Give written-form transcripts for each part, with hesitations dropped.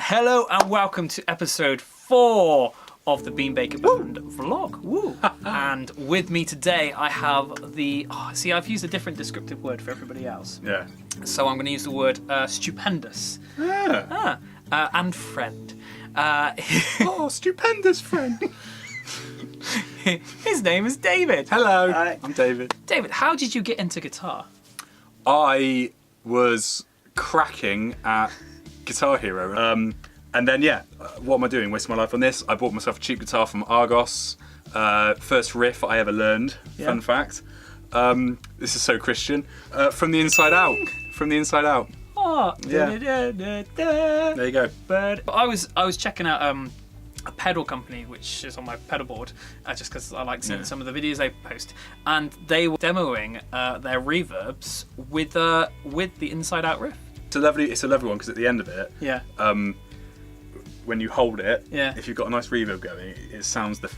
Hello and welcome to episode 4 of the Bean Baker Band vlog. Woo! And with me today I have the... see, I've used a different descriptive word for everybody else. Yeah. So I'm going to use the word stupendous. And friend. Stupendous friend. His name is David. Hello, Hi. I'm David. David, how did you get into guitar? I was cracking at Guitar Hero. And then, what am I doing? Wasting my life on this? I bought myself a cheap guitar from Argos. First riff I ever learned, fun fact. This is so Christian. From the inside out. From the inside out. Oh, Yeah. There you go. But I was checking out a pedal company which is on my pedal board just because I like seeing some of the videos they post, and they were demoing their reverbs with the inside out riff. It's a lovely one because at the end of it, when you hold it, if you've got a nice reverb going, it sounds the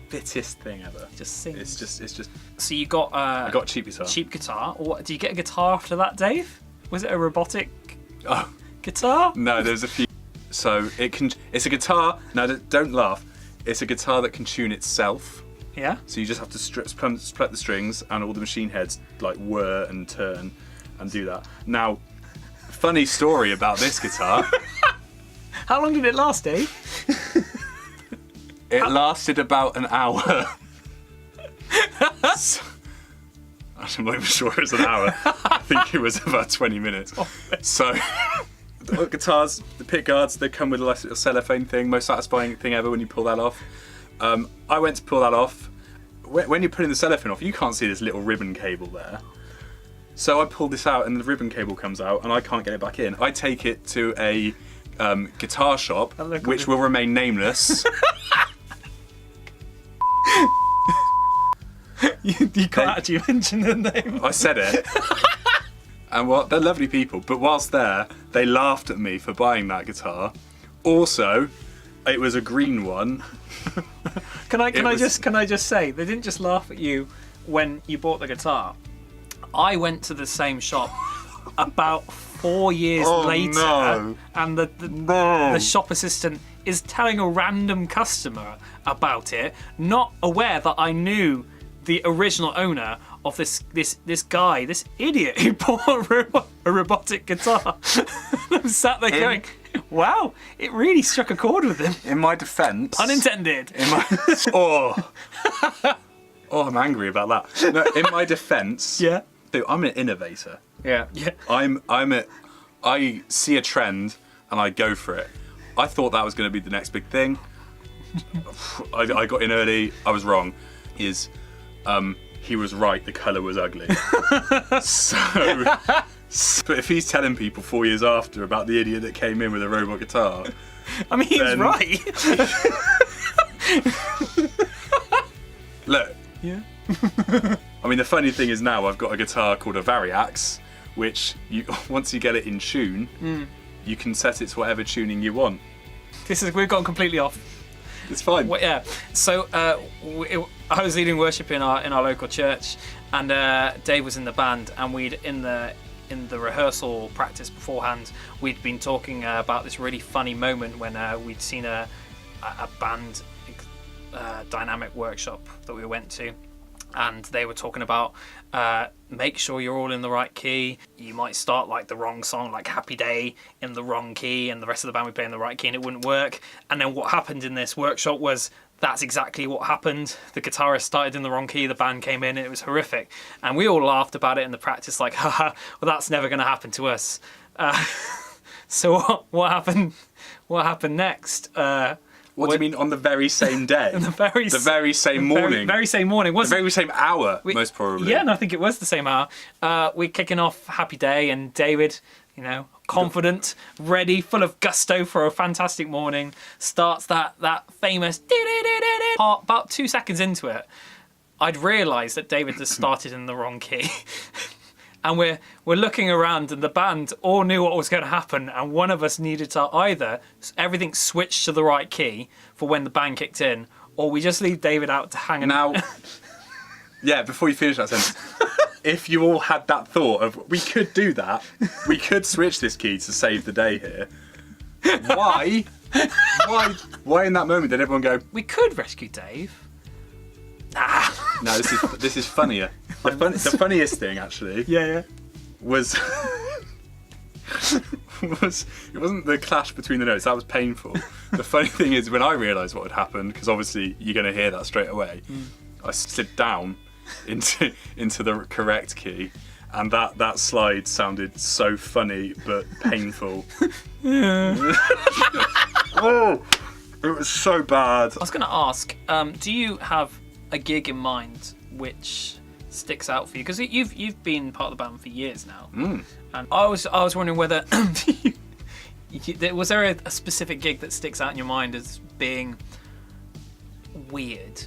fittest thing ever. It just sings. It's just. So you got I got a cheap guitar. Cheap guitar. What? Do you get a guitar after that, Dave? Was it a robotic guitar? No, there's a few. So it's a guitar. No, don't laugh. It's a guitar that can tune itself. Yeah. So you just have to split the strings, and all the machine heads like whir and turn and do that. Now, funny story about this guitar. How long did it last, Dave? It lasted about an hour. So, I'm not even sure it was an hour. I think it was about 20 minutes. So, the guitars, the pick guards, they come with a nice little cellophane thing, most satisfying thing ever when you pull that off. I went to pull that off. When you're pulling the cellophane off, you can't see this little ribbon cable there. So I pull this out and the ribbon cable comes out and I can't get it back in. I take it to a guitar shop, which will remain nameless. You can't actually mention the name. I said it. And they're lovely people, but whilst there, they laughed at me for buying that guitar. Also, it was a green one. Can I just say, they didn't just laugh at you when you bought the guitar. I went to the same shop about 4 years later, and the shop assistant is telling a random customer about it, not aware that I knew the original owner of this guy, this idiot who bought a robotic guitar. I'm sat there going, wow, it really struck a chord with him. In my defence... Unintended. I'm angry about that. No, in my defence... Yeah. Dude, I'm an innovator. Yeah. I see a trend and I go for it. I thought that was going to be the next big thing. I got in early. I was wrong. He was right. The colour was ugly. But if he's telling people 4 years after about the idiot that came in with a robot guitar, I mean, he's right. Look. Yeah. I mean, the funny thing is now I've got a guitar called a Variax, which once you get it in tune, you can set it to whatever tuning you want. We've gone completely off. It's fine. Well, yeah. So I was leading worship in our local church, and Dave was in the band, and in the rehearsal practice beforehand, we'd been talking about this really funny moment when we'd seen a band dynamic workshop that we went to. And they were talking about make sure you're all in the right key. You might start like the wrong song, like Happy Day, in the wrong key, and the rest of the band would play in the right key and it wouldn't work. And then what happened in this workshop was that's exactly what happened. The guitarist started in the wrong key, the band came in, and it was horrific. And we all laughed about it in the practice, like, haha, well, that's never going to happen to us. So what happened? What happened next? What do you mean on the very same day? The very same morning. Very same morning. The very same hour, most probably. Yeah, and I think it was the same hour. We're kicking off Happy Day, and David, confident, ready, full of gusto for a fantastic morning, starts that famous part. About 2 seconds into it, I'd realised that David had started in the wrong key. And we're looking around, and the band all knew what was going to happen, and one of us needed to either everything switched to the right key for when the band kicked in, or we just leave David out to hang. Now, yeah, before you finish that sentence, if you all had that thought of we could do that, we could switch this key to save the day here, Why? Why in that moment did everyone go, We could rescue Dave. Ah. no, this is funnier. The funniest thing, actually, Yeah. was it wasn't the clash between the notes, that was painful. The funny thing is, when I realised what had happened, because obviously you're going to hear that straight away, I slid down into the correct key, and that slide sounded so funny but painful. Oh, it was so bad. I was going to ask, do you have a gig in mind which sticks out for you? Because you've been part of the band for years now, and I was wondering whether was there a specific gig that sticks out in your mind as being weird?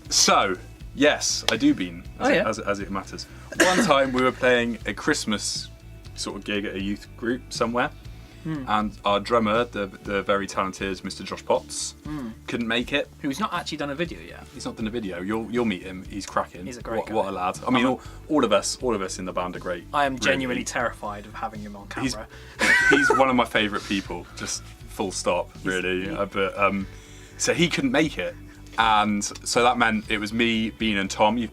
So, yes, I do mean as it matters. One time we were playing a Christmas sort of gig at a youth group somewhere, and our drummer, the very talented Mr. Josh Potts, couldn't make it. Who's not actually done a video yet. He's not done a video. You'll meet him. He's cracking. He's a great guy. What a lad. I mean, all of us in the band are great. I am genuinely really. terrified of having him on camera. He's one of my favourite people. Just full stop, really. So he couldn't make it, and so that meant it was me, Bean, and Tom. You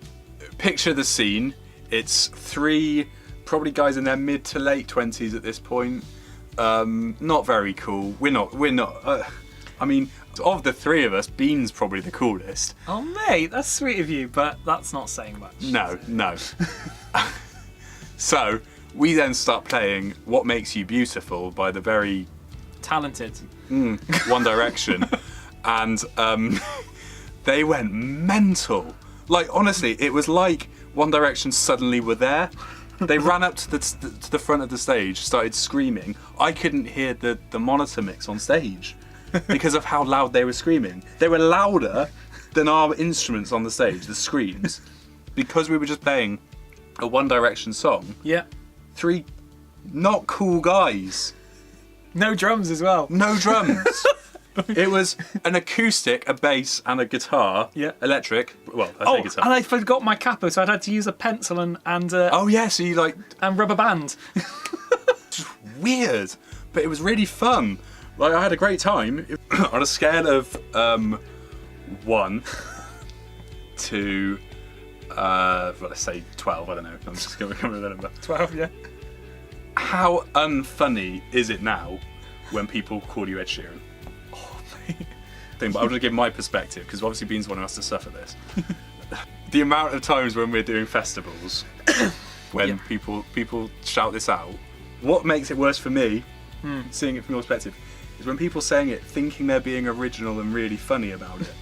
picture the scene. It's three probably guys in their mid to late 20s at this point. Not very cool. We're not. I mean, of the three of us, Bean's probably the coolest. Oh mate, that's sweet of you, but that's not saying much. No. So we then start playing "What Makes You Beautiful" by the very talented One Direction, and they went mental. Like, honestly, it was like One Direction suddenly were there. They ran up to the front of the stage, started screaming. I couldn't hear the monitor mix on stage because of how loud they were screaming. They were louder than our instruments on the stage, the screams, because we were just playing a One Direction song. Yeah. Three not cool guys. No drums as well. No drums. It was an acoustic, a bass, and a guitar. Yeah. Electric. Well, I say guitar. And I forgot my capo, so I'd had to use a pencil and Oh yeah, so you like and rubber band. just weird, but it was really fun. Like, I had a great time. On a scale of 1 to let's say 12. I don't know. I'm just going to come with a number. 12, yeah. How unfunny is it now when people call you Ed Sheeran? Thing, but I'll just give my perspective, because obviously Bean's one who has to suffer this. The amount of times when we're doing festivals when people shout this out, what makes it worse for me, seeing it from your perspective, is when people saying it thinking they're being original and really funny about it.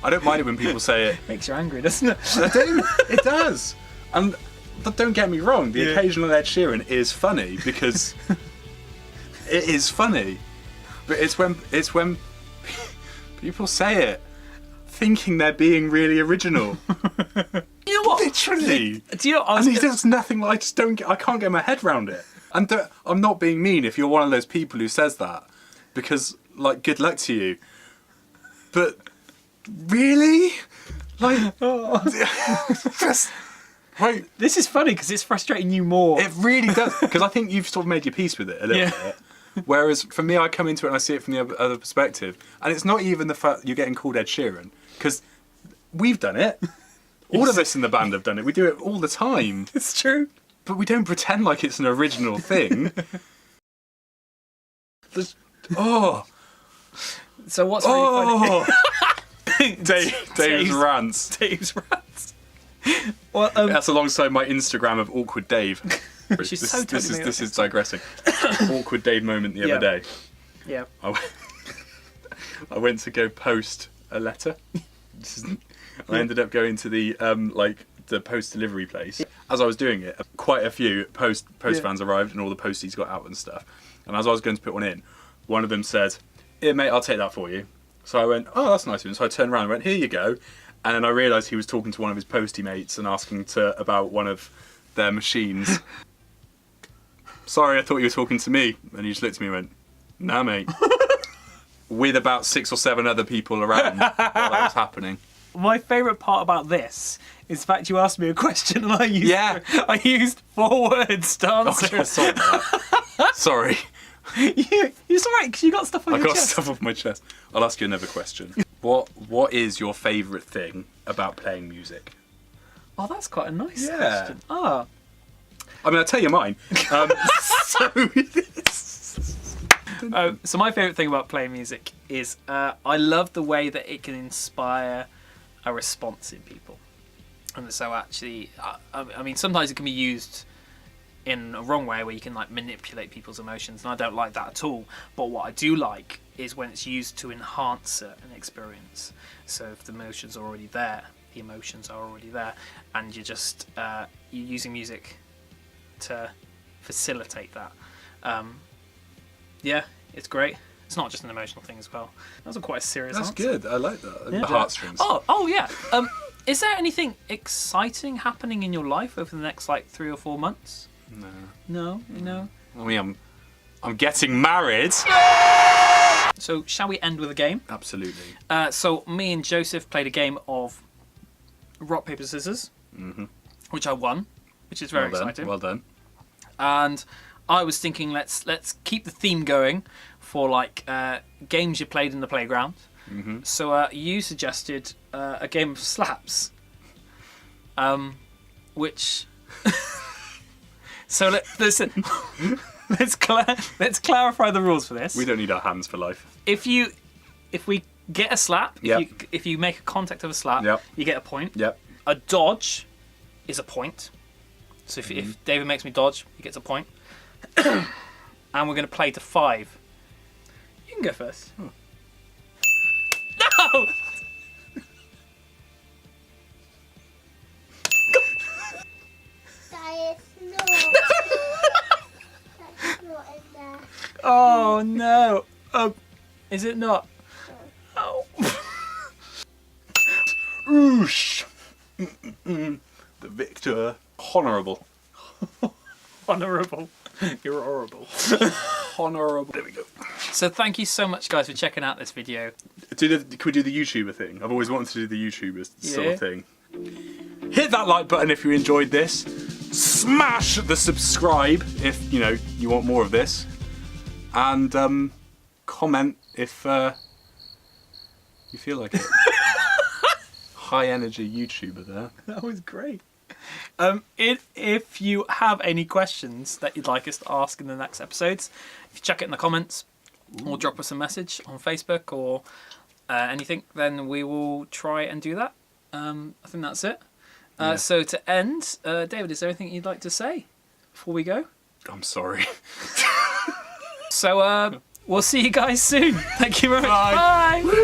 I don't mind it when people say it. Makes you angry, doesn't it? I do. It does. And but don't get me wrong, the occasional Ed Sheeran is funny, because it is funny. But it's when people say it thinking they're being really original. You know what? Literally. Do you know, and he does nothing. I just don't. I can't get my head around it. And I'm not being mean if you're one of those people who says that, because like, good luck to you. But really, like, just right. This is funny because it's frustrating you more. It really does, because I think you've sort of made your peace with it a little bit. Whereas for me, I come into it and I see it from the other perspective, and it's not even the fact you're getting called Ed Sheeran, because we've done it. All of us in the band have done it. We do it all the time. It's true. But we don't pretend like it's an original thing. So what's really funny? Dave's rants. Dave's rants. Well, that's alongside my Instagram of Awkward Dave. Which is This is digressing. Awkward Dave moment the other day. Yeah. I went to go post a letter. I ended up going to the the post delivery place. As I was doing it, quite a few post vans arrived and all the posties got out and stuff. And as I was going to put one in, one of them said, "Here mate, I'll take that for you." So I went, "Oh, that's nice of him." So I turned around and went, "Here you go." And then I realised he was talking to one of his postie mates and asking about one of their machines. "Sorry, I thought you were talking to me." And he just looked at me and went, "Nah, mate." With about 6 or 7 other people around while that was happening. My favourite part about this is the fact you asked me a question and I used 4 words to answer. Oh, yeah, sorry about that. Sorry. It's alright because you got stuff on I your got chest. stuff off my chest. I'll ask you another question. What is your favourite thing about playing music? Oh, that's quite a nice Yeah. question. Ah. I mean, I'll tell you mine. So my favourite thing about playing music is I love the way that it can inspire a response in people. And so actually, I mean, sometimes it can be used in a wrong way where you can like manipulate people's emotions, and I don't like that at all. But what I do like is when it's used to enhance an experience. So if the emotions are already there, and you're just you're using music to facilitate that. Yeah, it's great. It's not just an emotional thing as well. That was quite a serious That's answer. good. I like that. Yeah. The heartstrings. Oh yeah. Is there anything exciting happening in your life over the next like 3 or 4 months? No. I mean, I'm getting married. So shall we end with a game? Absolutely. So me and Joseph played a game of rock paper scissors, which I won, which is very exciting. Well done. And I was thinking, let's keep the theme going for like games you played in the playground. So you suggested a game of slaps, which. So listen, let's clarify the rules for this. We don't need our hands for life. If we get a slap, Yep. if you make a contact of a slap, Yep. you get a point. Yep. A dodge is a point. So if David makes me dodge, he gets a point. And we're going to play to 5. You can go first. No! That is not. That's not in there. Oh no! Is it not? Oh. Oosh. The victor. Honourable. Honourable. You're horrible. Honourable. There we go. So thank you so much, guys, for checking out this video. Can we do the YouTuber thing? I've always wanted to do the YouTuber sort Yeah. of thing. Hit that like button if you enjoyed this. Smash the subscribe if you want more of this, and comment if you feel like it. High energy YouTuber there. That was great. If you have any questions that you'd like us to ask in the next episodes, if you check it in the comments or drop us a message on Facebook or anything, then we will try and do that. I think that's it. Yeah. So to end, David, is there anything you'd like to say before we go? I'm sorry. So we'll see you guys soon. Thank you very much. Bye. Bye.